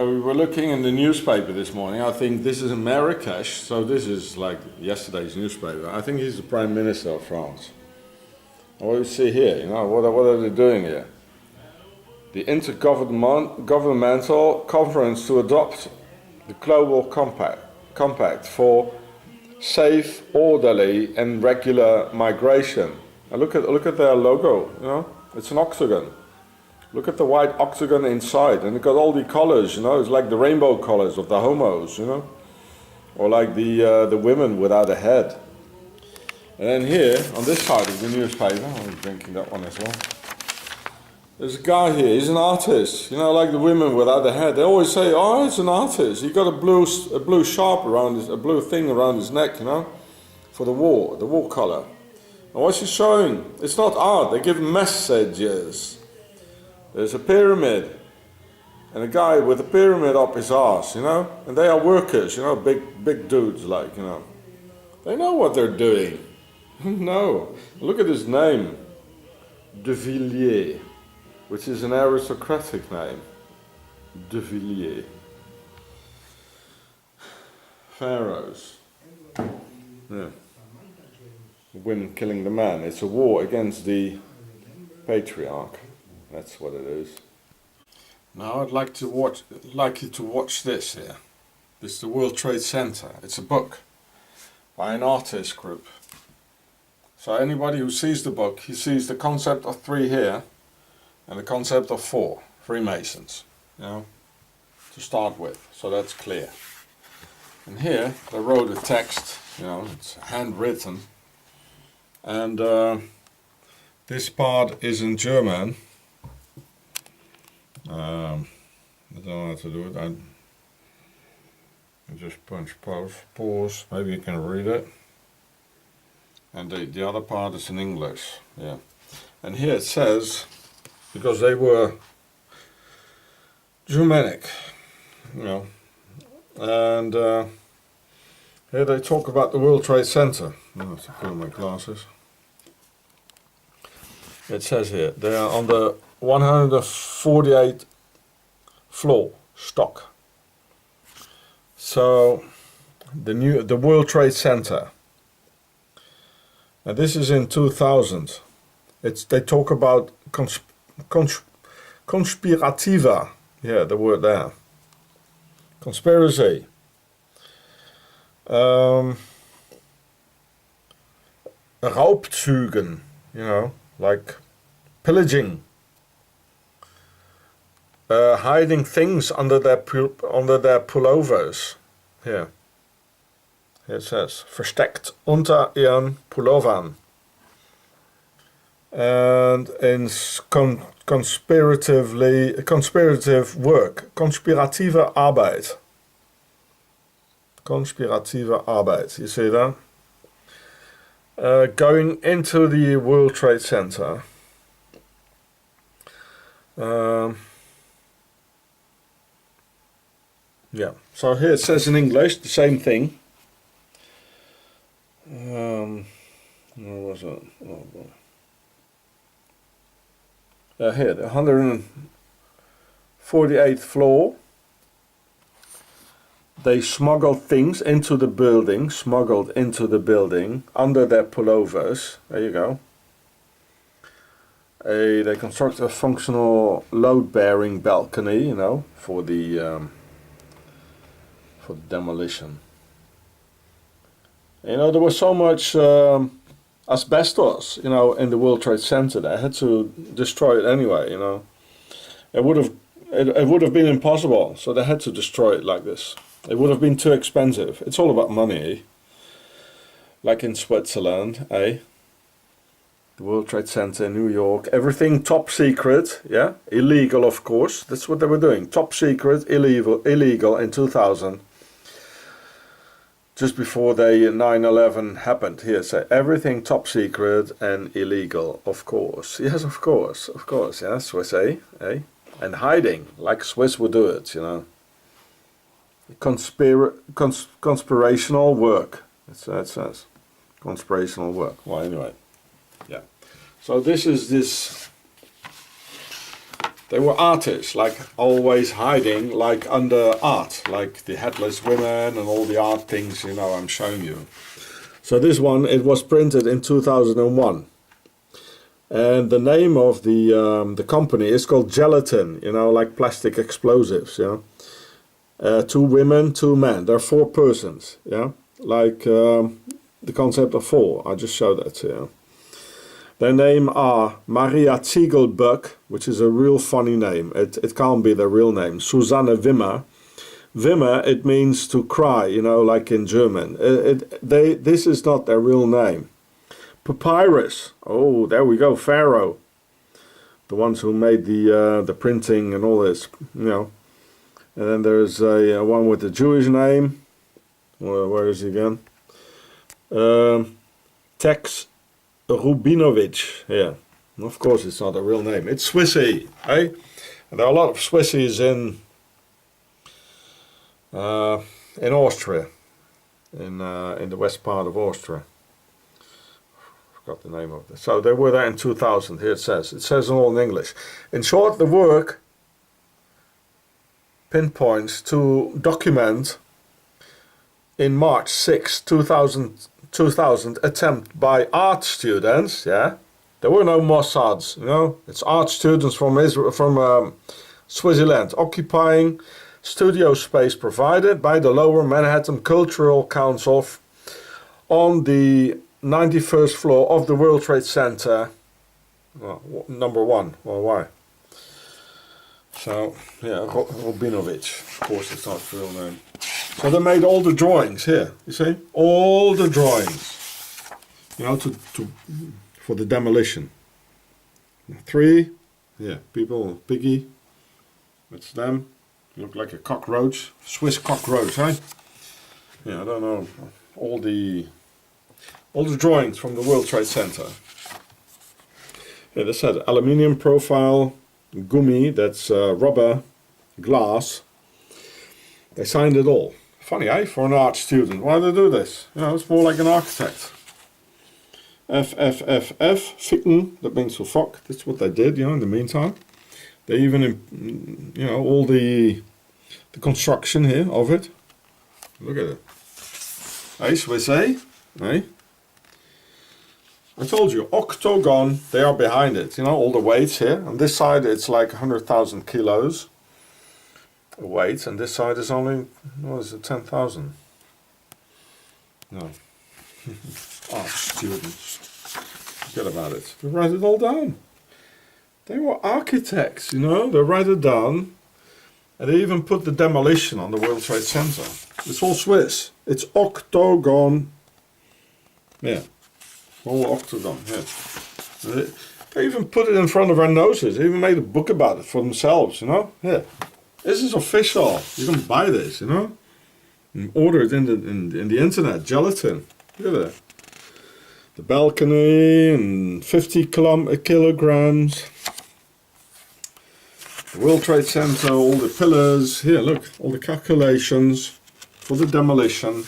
We were looking in the newspaper this morning. I think this is in Marrakesh, so this is like yesterday's newspaper. I think he's the Prime Minister of France. And what do you see here? You know, what are they doing here? The Intergovernmental Conference to adopt the Global Compact for safe, orderly, and regular migration. And look at their logo. You know, it's an octagon. Look at the white octagon inside, and it got all the colors. You know, it's like the rainbow colors of the homos. You know, or like the women without a head. And then here on this side of the newspaper, I'm drinking that one as well. There's a guy here. He's an artist. You know, like the women without a head. They always say, "Oh, it's an artist. He got a blue sharp around a blue thing around his neck." You know, for the war color. And what's he showing? It's not art. They give messages. There's a pyramid, and a guy with a pyramid up his arse. You know, and they are workers. You know, big dudes, like, you know. They know what they're doing. No, look at his name, De Villiers, which is an aristocratic name. De Villiers. Pharaohs. Yeah. Women killing the man. It's a war against the patriarch. That's what it is. Now I'd like you to watch this here. This is the World Trade Center. It's a book by an artist group. So anybody who sees the book, he sees the concept of 3 here and the concept of 4, Freemasons, you know, to start with. So that's clear. And here they wrote a text, you know, it's handwritten, and this part is in German. I don't know how to do it. I just punch pause, maybe you can read it. And the other part is in English, yeah. And here it says, because they were Germanic, you know, and here they talk about the World Trade Center. I have to put on my glasses. It says here, they are on the 148th floor, stock. So the World Trade Center. Now this is in 2000. They talk about conspirativa. Yeah, the word there. Conspiracy. Raubzügen, you know, like pillaging. Hiding things under their pullovers. Here. It says, versteckt unter ihren Pullovern. And in conspirative work, conspirative Arbeit. Conspirative Arbeit, you see that? Going into the World Trade Center. Yeah, so here it says in English the same thing. Where was it? Oh boy. Here, the 148th floor. They smuggled things into the building, under their pullovers. There you go. They constructed a functional load-bearing balcony, you know, for the demolition. You know, there was so much asbestos, you know, in the World Trade Center. They had to destroy it anyway, you know. It would have been impossible, so they had to destroy it like this. It would have been too expensive. It's all about money, eh? Like in Switzerland, eh? The World Trade Center in New York. Everything top secret, yeah? Illegal, of course. That's what they were doing. Top secret, illegal in 2000. Just before the 9/11 happened. Here, say everything top secret and illegal, of course. Yes, of course, yeah, Swiss, eh? And hiding, like Swiss would do it, you know. Conspirational work. It says. Conspirational work. Well, anyway, yeah. So this is They were artists, like always hiding like under art, like the headless women and all the art things, you know, I'm showing you. So this one, it was printed in 2001. And the name of the company is called Gelatin, you know, like plastic explosives, you know. 2 women, 2 men, there are 4 persons, yeah, like the concept of 4, I just showed that to you. Their name are Maria Ziegelbuck, which is a real funny name, it can't be their real name, Susanne Wimmer. Wimmer, it means to cry, you know, like in German. This is not their real name. Papyrus, oh, there we go, Pharaoh. The ones who made the printing and all this, you know. And then there's a one with the Jewish name. Where is he again? Tex Rubinovich. Yeah, of course it's not a real name. It's Swissy, eh? And there are a lot of Swissies in Austria, in the west part of Austria. Forgot the name of it. So they were there in 2000. Here it says all in English. In short, the work pinpoints to document in March 6, 2000 attempt by art students, yeah, there were no Mossads, you know, it's art students from Israel, from Switzerland, occupying studio space provided by the Lower Manhattan Cultural Council on the 91st floor of the World Trade Center, well, number 1, well, why? So, yeah, Rubinovich, of course it's not his real name. So they made all the drawings here, you see? All the drawings, you know, for the demolition. 3, yeah, people, piggy, that's them. Look like a cockroach, Swiss cockroach, eh? Yeah, I don't know, all the drawings from the World Trade Center. Yeah, they said aluminium profile, gummy, that's rubber, glass. They signed it all. Funny, eh, for an art student. Why do they do this? You know, it's more like an architect. FFFF, ficken, that means for fuck. That's what they did, you know, in the meantime. They even, you know, all the construction here of it. Look at it. Hey, Swiss, eh? Hey? I told you, Octogon, they are behind it. You know, all the weights here. On this side, it's like 100,000 kilos weight, and this side is only, what is it, 10,000? No. Art students. Forget about it. They write it all down. They were architects, you know, they write it down, and they even put the demolition on the World Trade Center. It's all Swiss. It's Octogon. Yeah. All Octogon, yeah. They even put it in front of our noses. They even made a book about it for themselves, you know? Yeah. This is official. You can buy this, you know? And order it in the internet. Gelatin. Look at that. The balcony and 50 kilograms. The World Trade Center, all the pillars. Here, look, all the calculations for the demolition.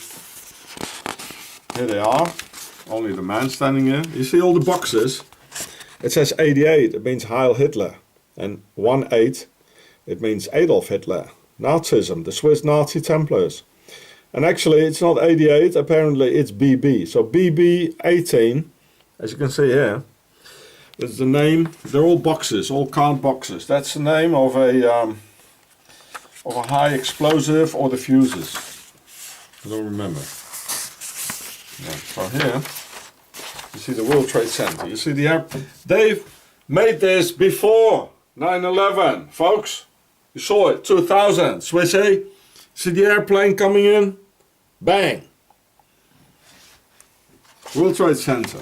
Here they are. Only the man standing here. You see all the boxes? It says 88, it means Heil Hitler. And 18, it means Adolf Hitler. Nazism, the Swiss Nazi Templars. And actually it's not 88, apparently it's BB. So BB 18, as you can see here, is the name. They're all boxes, all card boxes. That's the name of a high explosive or the fuses. I don't remember. Yeah, so here, you see the World Trade Center. You see the air. They've made this before 9/11, folks. You saw it, 2000, Swissy. See the airplane coming in? Bang. World Trade Center.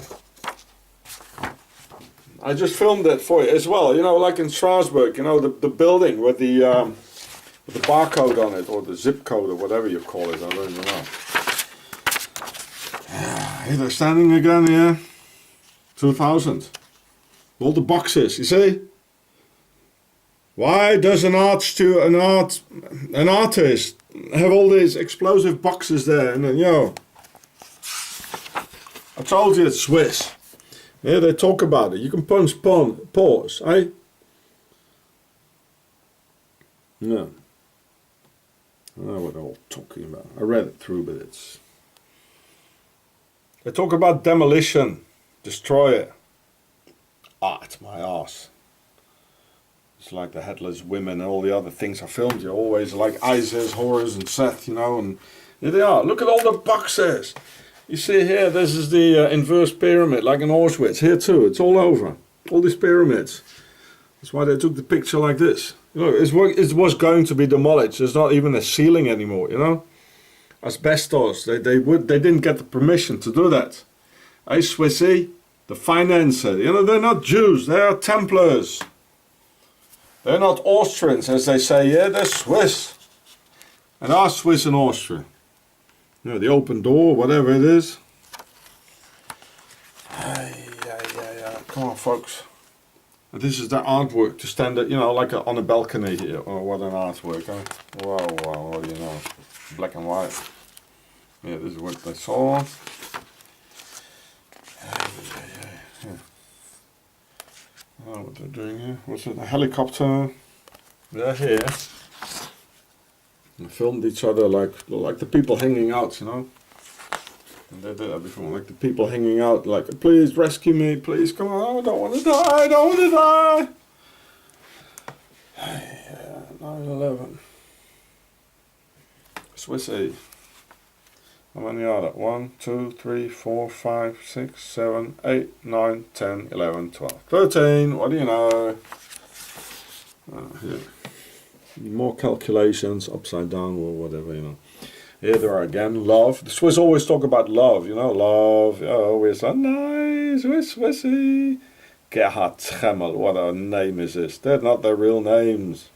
I just filmed it for you as well. You know, like in Strasbourg, you know, the building with the barcode on it, or the zip code, or whatever you call it. I don't even know. Here they're standing again, yeah. 2000. All the boxes, you see? Why does an artist have all these explosive boxes there? And then, yo, I told you it's Swiss. Yeah, they talk about it. You can pause, eh? Yeah. I don't know what they're all talking about. I read it through, but it's... They talk about demolition, destroy it. Ah, it's my arse. It's like the Headless Women and all the other things I filmed here. Always like Isis, Horus and Seth, you know, and here they are. Look at all the boxes. You see here, this is the inverse pyramid, like in Auschwitz. Here too, it's all over. All these pyramids. That's why they took the picture like this. You know, it was going to be demolished. There's not even a ceiling anymore, you know. Asbestos, they didn't get the permission to do that. Hey, Swissy, the financer, you know, they're not Jews, they are Templars. They're not Austrians, as they say, yeah, they're Swiss. And are Swiss and Austria. You know, the open door, whatever it is. Yeah. Come on, folks. And this is the artwork to stand, you know, like on a balcony here. Oh, what an artwork, huh? Wow, what do you know? Black and white. Yeah, this is what they saw. Yeah. Oh, what they're doing here. What's it? A helicopter. They're here. They filmed each other like the people hanging out, you know. And they did that before, like the people hanging out, like, please rescue me, please, come on, I don't want to die, I don't want to die. Yeah, 9/11. Swissy. How many are there? 1, 2, 3, 4, 5, 6, 7, 8, 9, 10, 11, 12, 13. What do you know? Here. More calculations, upside down or whatever, you know. Here there are again, love. The Swiss always talk about love, you know, love. Oh, we're so nice, we're Swissy. Gerhard Schemmel, what a name is this? They're not their real names.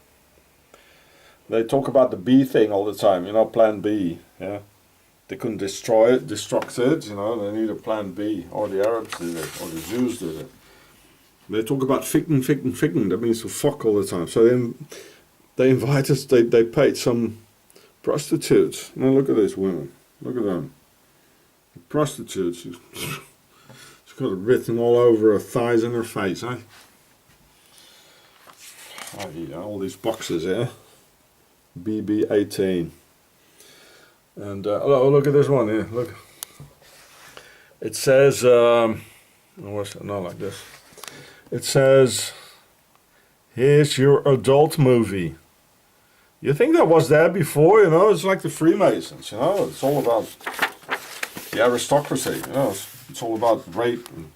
They talk about the B thing all the time, you know, plan B, yeah. They couldn't destroy it, destruct it, you know, they need a plan B. Or the Arabs did it, or the Jews did it. They talk about ficken, that means to fuck all the time. So then they invited, they paid some prostitutes. Now look at these women, look at them. The prostitutes, she's got it written all over her thighs and her face, eh? Oh, yeah, all these boxes here. BB18. And oh, look at this one here. Look, it says not like this. It says, "Here's your adult movie." You think that was there before? You know, it's like the Freemasons. You know, it's all about the aristocracy. You know, it's all about rape and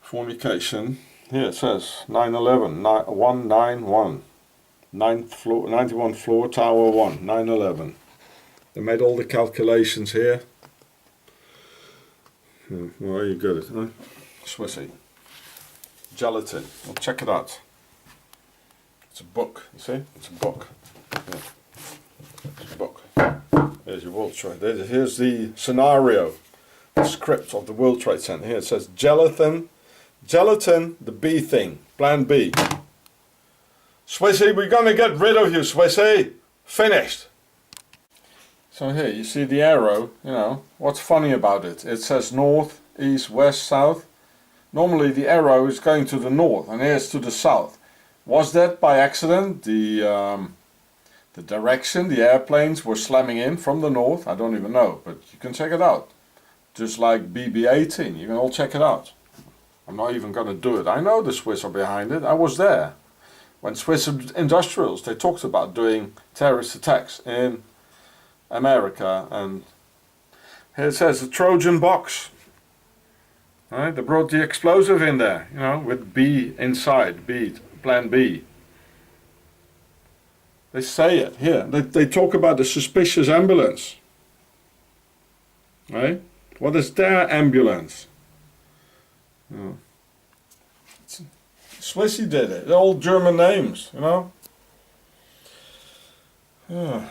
fornication. Here it says 9/11, 191, 9th floor, 91 floor, Tower 1, 9/11. They made all the calculations here. Yeah, well, you got it, huh? Swissy. Gelatin. Well, check it out. It's a book, you see? It's a book. Yeah. It's a book. There's your World Trade. Here's the scenario, the script of the World Trade Center. Here it says Gelatin, the B thing, plan B. Swissy, we're gonna get rid of you, Swissy. Finished. So here, you see the arrow, you know, what's funny about it? It says north, east, west, south. Normally the arrow is going to the north, and here's to the south. Was that by accident? The direction the airplanes were slamming in from the north? I don't even know, but you can check it out. Just like BB-18, you can all check it out. I'm not even going to do it. I know the Swiss are behind it. I was there. When Swiss industrials, they talked about doing terrorist attacks in America, and here it says the Trojan box. Right? They brought the explosive in there, you know, with B inside, B, plan B. They say it here. They talk about the suspicious ambulance. Right? What is their ambulance? Oh. Swissy did it. They're all German names, you know. Yeah.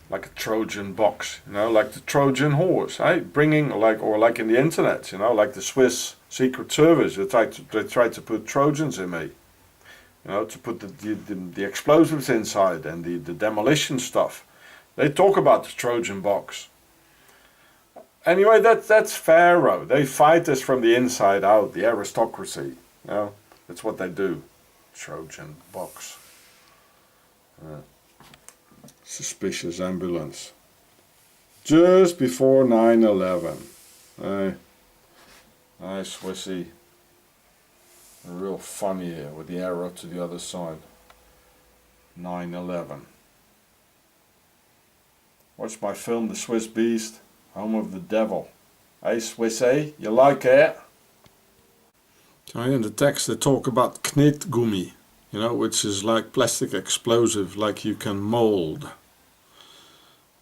Like a Trojan box, you know, like the Trojan horse, right? Bringing, like in the internet, you know, like the Swiss Secret Service, they tried to put Trojans in me, you know, to put the explosives inside and the demolition stuff. They talk about the Trojan box. Anyway, that's Pharaoh. They fight us from the inside out, the aristocracy, you know, that's what they do. Trojan box. Suspicious ambulance. Just before 9/11. Nice Swissy. Real funny here with the arrow to the other side. 9/11. Watch my film The Swiss Beast, Home of the Devil. Hey Swissy, you like it? So in the text they talk about knitgummi, you know, which is like plastic explosive, like you can mold.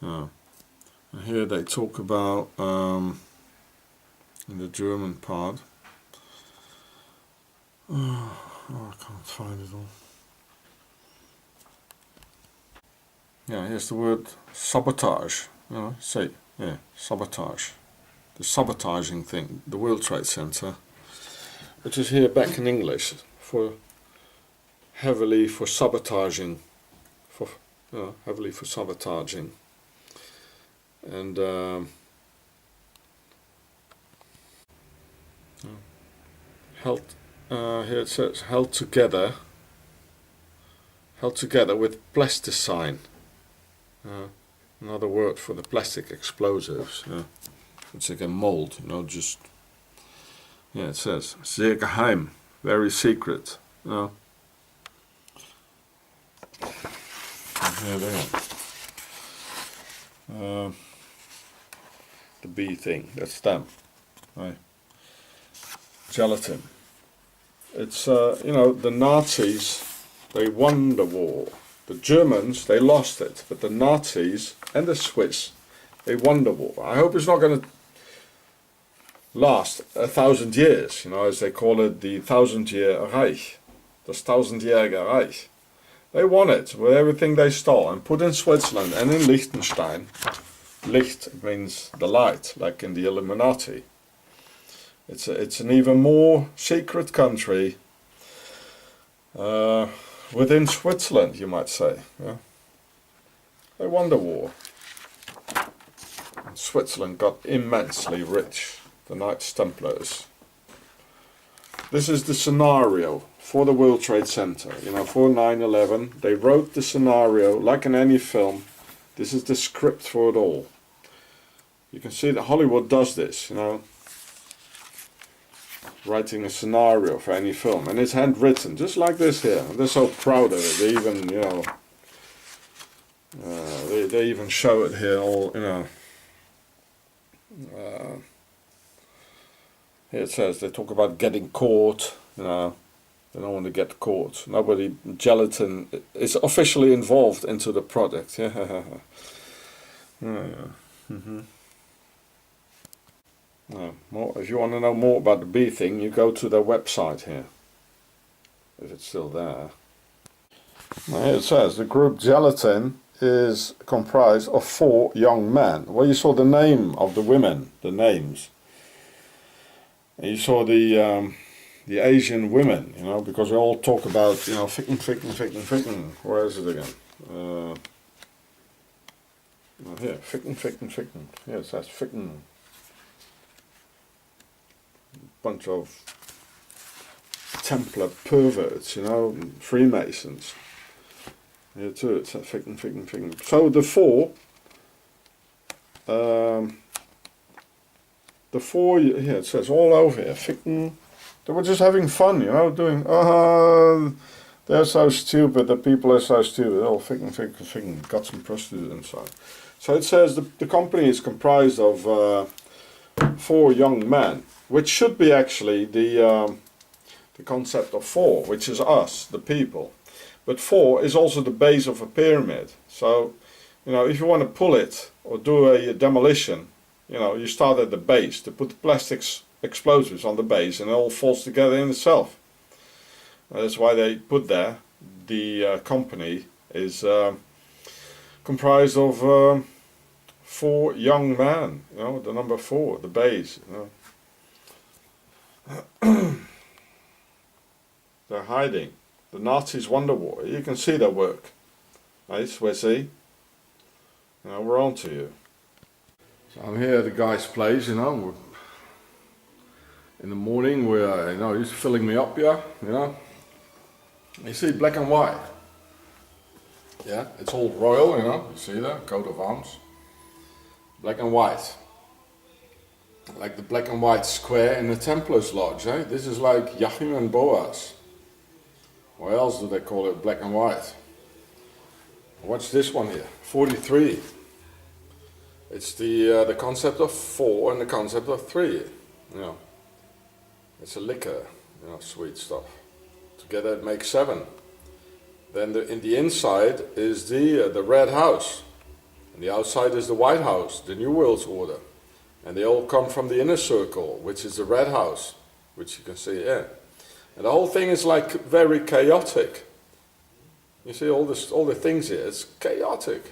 And here they talk about, in the German part, oh, I can't find it all. Yeah, here's the word sabotage, you know, say, yeah, sabotage. The sabotaging thing, the World Trade Center, which is here back in English, for heavily for sabotaging, for, you know, heavily for sabotaging. And held, here it says held together with plasticine. Another word for the plastic explosives, which they can mold, you know, just, yeah, it says sehr geheim, very secret, you know. And here they are. The B thing, that's them, right? Gelatin. It's, you know, the Nazis, they won the war. The Germans, they lost it, but the Nazis and the Swiss, they won the war. I hope it's not going to last 1,000 years, you know, as they call it, the 1,000-year Reich, das 1000-jährige Reich. They won it with everything they stole and put in Switzerland and in Liechtenstein. Licht means the light, like in the Illuminati. It's an even more secret country within Switzerland, you might say. Yeah? They won the war. And Switzerland got immensely rich. The Knights Templars. This is the scenario for the World Trade Center. You know, for 9/11, they wrote the scenario like in any film. This is the script for it all. You can see that Hollywood does this, you know, writing a scenario for any film, and it's handwritten, just like this here. They're so proud of it. They even, you know, they even show it here. All, you know. Here it says they talk about getting caught. You know, they don't want to get caught. Nobody. Gelatin is officially involved into the project. Yeah. More, if you want to know more about the bee thing, you go to their website here, if it's still there. Now here it says the group Gelatin is comprised of 4 young men. Well, you saw the name of the women, the names. And you saw the Asian women, you know, because we all talk about, you know, ficken. Where is it again? Here, ficken. Here it says ficken. Bunch of Templar perverts, you know, Freemasons. Here too, it's ficken. So the 4, here it says all over here, ficken. They were just having fun, you know, doing, they're so stupid, the people are so stupid, oh, ficken, got some prostitutes inside. So it says the company is comprised of 4 young men, which should be actually the concept of 4, which is us, the people. But 4 is also the base of a pyramid. So, you know, if you want to pull it or do a demolition, you know, you start at the base to put the plastics explosives on the base, and it all falls together in itself. That's why they put there the company is comprised of 4 young men. You know, the number 4, the base. You know. They're hiding. The Nazis won the war. You can see their work. Right, Swissy? You know, we're on to you. So I'm here at the guy's place, you know. In the morning, we're, you know, he's filling me up, yeah, you know. You see black and white. Yeah, it's all royal, you know, you see that, coat of arms. Black and white. Like the black and white square in the Templars Lodge, eh? This is like Joachim and Boaz. Why else do they call it black and white? Watch this one here, 43. It's the concept of 4 and the concept of 3. You know, it's a liquor, you know, sweet stuff. Together it makes 7. Then in the inside is the red house, and the outside is the white house, the New World Order, and they all come from the inner circle, which is the red house, which you can see here. And the whole thing is like very chaotic. You see all the things here, it's chaotic.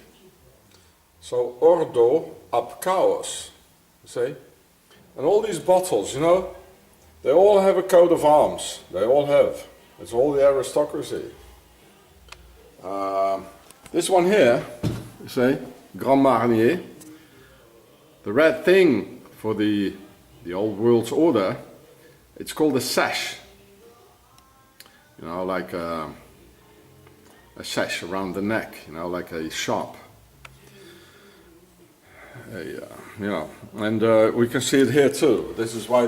So ordo ab chaos, you see? And all these bottles, you know, they all have a coat of arms. They all have. It's all the aristocracy. This one here, you see, Grand Marnier. The red thing for the old world's order, it's called a sash. You know, like a sash around the neck, you know, like a sharp. You know, and we can see it here too. This is why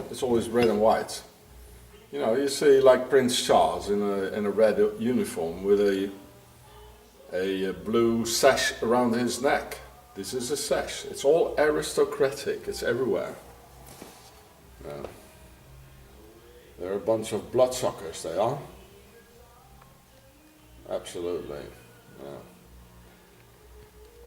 it's always red and white. You know, you see like Prince Charles in a red uniform with a blue sash around his neck. This is a sash. It's all aristocratic. It's everywhere. Yeah. They're a bunch of bloodsuckers, they are. Absolutely. Yeah.